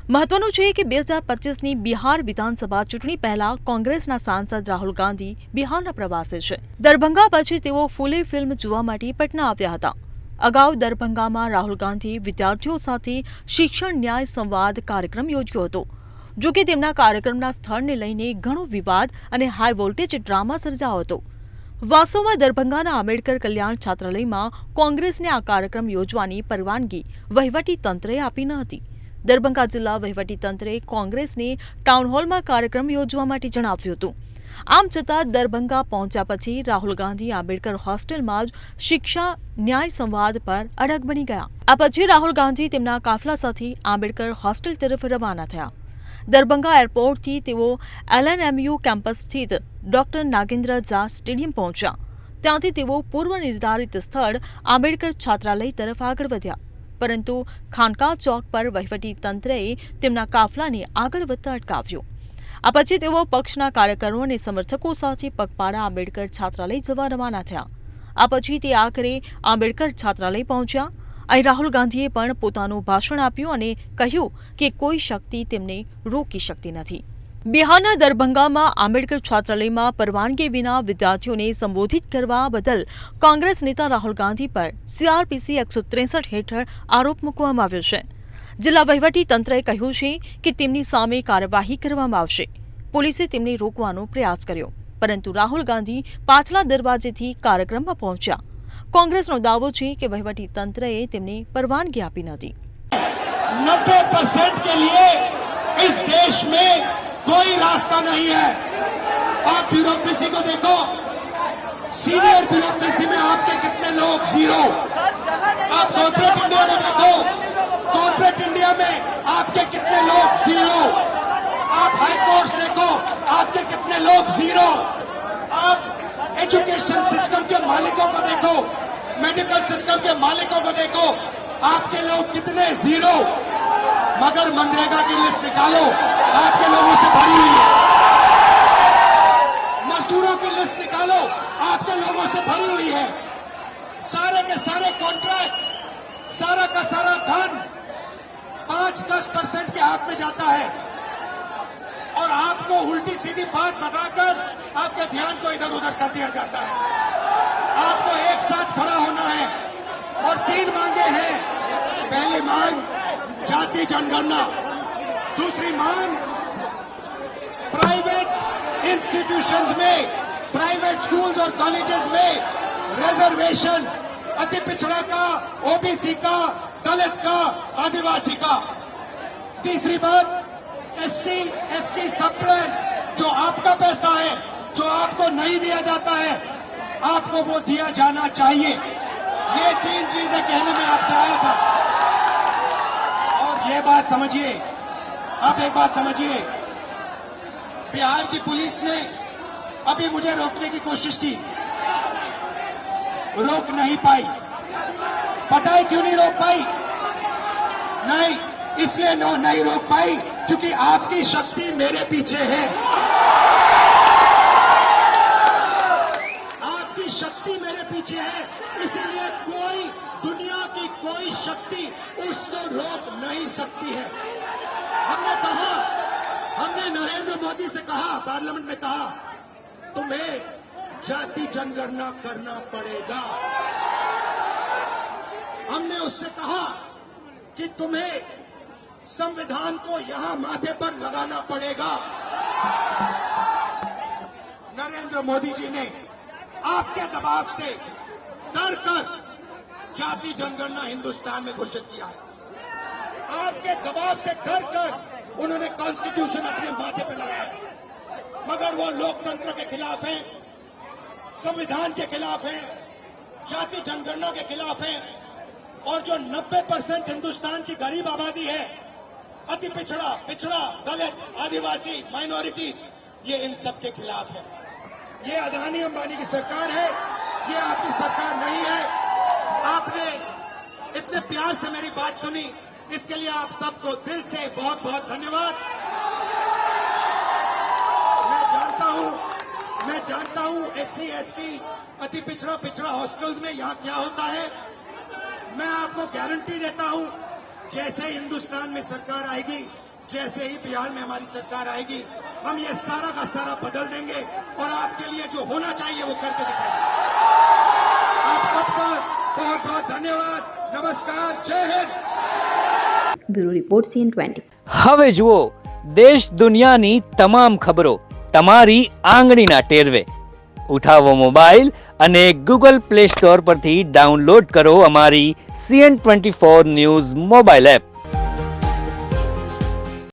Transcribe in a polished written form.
મહત્વનું છે કે 2025ની બિહાર વિધાનસભા ચૂંટણી પહેલા કોંગ્રેસના સાંસદ રાહુલ ગાંધી બિહારના પ્રવાસે છે। દરભંગા પછી તેઓ ફૂલે ફિલ્મ જોવા માટે પટના આવ્યા હતા। અગાઉ દરભંગામાં રાહુલ ગાંધી વિદ્યાર્થીઓ સાથે શિક્ષણ ન્યાય સંવાદ કાર્યક્રમ યોજ્યો હતો। જો કે તેમના કાર્યક્રમના સ્થળને લઈને ઘણો વિવાદ અને હાઈ વોલ્ટેજ ડ્રામા સર્જાયો હતો। વાસ્તવમાં દરભંગાના આંબેડકર કલ્યાણ છાત્રાલયમાં કોંગ્રેસને આ કાર્યક્રમ યોજવાની પરવાનગી વહીવટી તંત્રએ આપી ન હતી। દરભંગા જિલ્લા વહીવટી તંત્રે કોંગ્રેસને ટાઉન હોલમાં કાર્યક્રમ યોજવા માટે જણાવ્યું હતું। આમ છતાં દરભંગા પહોંચ્યા પછી રાહુલ ગાંધી આંબેડકર હોસ્ટેલમાં જ શિક્ષા ન્યાય સંવાદ પર અડગ બની ગયા। આ પછી રાહુલ ગાંધી તેમના કાફલા સાથે આંબેડકર હોસ્ટેલ તરફ રવાના થયા। દરભંગા એરપોર્ટથી તેઓ LNMU કેમ્પસ સ્થિત ડોક્ટર નાગેન્દ્ર ઝા સ્ટેડિયમ પહોંચ્યા। ત્યાંથી તેઓ પૂર્વ નિર્ધારિત સ્થળ આંબેડકર છાત્રાલય તરફ આગળ વધ્યા, પરંતુ ખાનકા ચોક પર વહીવટી તંત્રએ તેમના કાફલાને આગળ વધતા અટકાવ્યો। આ પછી તેઓ પક્ષના કાર્યકરો અને સમર્થકો સાથે પગપાળા આંબેડકર છાત્રાલય જવા રવાના થયા। આ પછી તે આખરે આંબેડકર છાત્રાલય પહોંચ્યા। અહીં રાહુલ ગાંધીએ પણ પોતાનું ભાષણ આપ્યું અને કહ્યું કે કોઈ શક્તિ તેમને રોકી શકતી નથી। બિહારના દરભંગામાં આંબેડકર છાત્રાલયમાં પરવાનગી વિના વિદ્યાર્થીઓને સંબોધિત કરવા બદલ કોંગ્રેસ નેતા રાહુલ ગાંધી પર CRPC 163 હેઠળ આરોપ મૂકવામાં આવ્યો છે। જિલ્લા વહીવટી તંત્રએ કહ્યું છે કે તેમની સામે કાર્યવાહી કરવામાં આવશે। પોલીસે તેમને રોકવાનો પ્રયાસ કર્યો, પરંતુ રાહુલ ગાંધી પાછલા દરવાજેથી કાર્યક્રમમાં પહોંચ્યા। કોંગ્રેસનો દાવો છે કે વહીવટી તંત્રએ તેમને પરવાનગી આપી નથી। 90% के लिए इस देश में कोई रास्ता नहीं है। आप ब्यूरोक्रेसी को देखो, सीनियर ब्यूरोक्रेसी में आपके कितने लोग, जीरो। आप कॉर्पोरेट इंडिया को देखो, कॉर्पोरेट इंडिया में आपके कितने लोग, जीरो। आप हाई कोर्ट देखो, आपके कितने लोग, जीरो। आप एजुकेशन सिस्टम के मालिकों को देखो, मेडिकल सिस्टम के मालिकों को देखो, आपके लोग कितने, जीरो। मगर मनरेगा की लिस्ट निकालो, आपके लोगों से भरी हुई है। मजदूरों की लिस्ट निकालो, आपके लोगों से भरी हुई है। सारे के सारे कॉन्ट्रैक्ट, सारा का सारा धन 5-10% के हाथ में जाता है, और आपको उल्टी सीधी बात बताकर आपके ध्यान को इधर उधर कर दिया जाता है। आपको एक साथ खड़ा होना है, और 3 मांगे हैं। पहली मांग जाति जनगणना, दूसरी मांग प्राइवेट इंस्टीट्यूशंस में, प्राइवेट स्कूल्स और कॉलेजेस में रिजर्वेशन, अति पिछड़ा का, ओबीसी का, दलित का, आदिवासी का। तीसरी बात SC ST सब प्लान, जो आपका पैसा है, जो आपको नहीं दिया जाता है, आपको वो दिया जाना चाहिए। ये 3 चीजें कहने में आपसे आया था। और ये बात समझिए, आप एक बात समझिए, बिहार की पुलिस ने अभी मुझे रोकने की कोशिश की, रोक नहीं पाई। पता है क्यों नहीं रोक पाई? नहीं, इसलिए नहीं रोक पाई क्योंकि आपकी शक्ति मेरे पीछे है। आपकी शक्ति मेरे पीछे है, इसलिए कोई, दुनिया की कोई शक्ति उसको रोक नहीं सकती है। हमने कहा, हमने नरेंद्र मोदी से कहा, पार्लियामेंट में कहा, तुम्हें जाति जनगणना करना पड़ेगा। हमने उससे कहा कि तुम्हें संविधान को यहां माथे पर लगाना पड़ेगा। नरेंद्र मोदी जी ने आपके दबाव से डर कर जाति जनगणना हिंदुस्तान में घोषित किया है। आपके दबाव से डर कर उन्होंने कॉन्स्टिट्यूशन अपने माथे पर लगाया है, मगर वो लोकतंत्र के खिलाफ हैं, संविधान के खिलाफ हैं, जाति जनगणना के खिलाफ हैं। और जो 90% हिंदुस्तान की गरीब आबादी है, अति पिछड़ा, दलित, आदिवासी, माइनॉरिटीज, ये इन सब के खिलाफ है। ये अदानी अंबानी की सरकार है, ये आपकी सरकार नहीं है। आपने इतने प्यार से मेरी बात सुनी, इसके लिए आप सबको दिल से बहुत बहुत धन्यवाद। मैं जानता हूं SC ST अति पिछड़ा हॉस्टल्स में यहाँ क्या होता है। मैं आपको गारंटी देता हूं, जैसे हिंदुस्तान में सरकार आएगी, जैसे ही बिहार में हमारी सरकार आएगी हम ये सारा का सारा बदल देंगे और आपके लिए जो होना चाहिए वो करके दिखाएंगे। आप सबका बहुत बहुत धन्यवाद। नमस्कार, जय हिंद। Bureau report CN20। હવે જુઓ દેશ દુનિયાની તમામ ખબરો તમારી આંગળીના ટેરવે। ઉઠાવો મોબાઈલ અને ગૂગલ પ્લે સ્ટોર પરથી ડાઉનલોડ કરો અમારી CN24 ન્યૂઝ મોબાઈલ એપ।